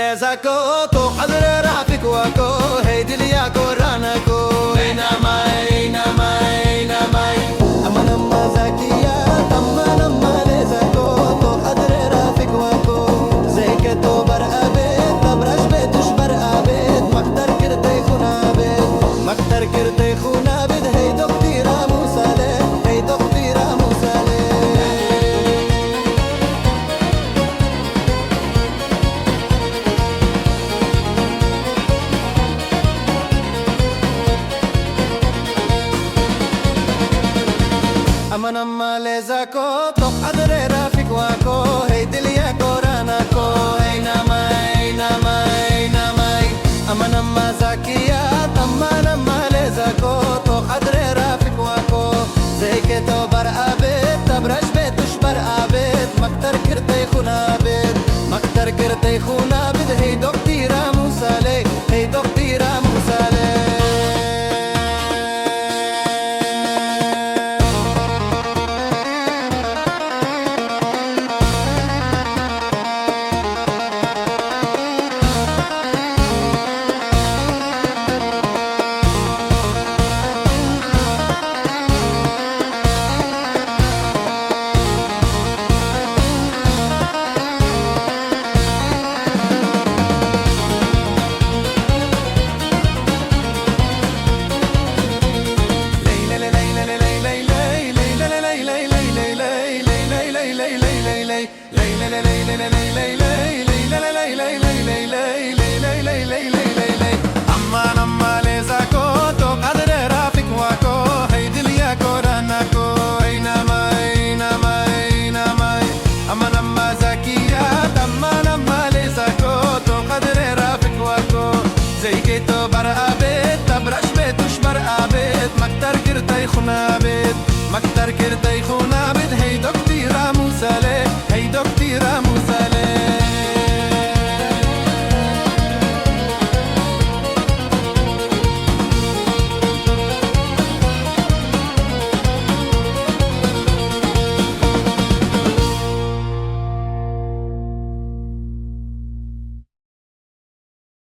ليزاكو تو حضر رافق واكو هيدي لياكو رانكو اينا ماي اما نما زكية اما نما ليزاكو تو حضر رافق واكو زي كتو برقى بيت تبرش بيتوش برقى بيت مقدر كرتي خونا بيت مقدر كرتي خونا بيت هي دكتيرا موسالي هي دكتيرا موسالي أما نما ليزاكو تو حضر رافق واكو هيدي لياكو راناكو اينا ماي أما نما زكيات أما نما ليزاكو تو حضر رافق واكو زي كتو برقى بيت تبرش بيتوش برقى بيت مقدر كرتي خونا بيت مقدر كرتي خونا بيت هي دكتيرا موسالي هي دكتيرا موسالي أما نما ليزاكو تو قدر رافق واكو هيدي لياكو راناكو اينا ماي أما نما زكيات أما نما ليزاكو تو قدر رافق واكو زي كيتو برقى بيت تبرش بيتوش برقى بيت مقدر كرتي خونا بيت مقدر كرتي خونا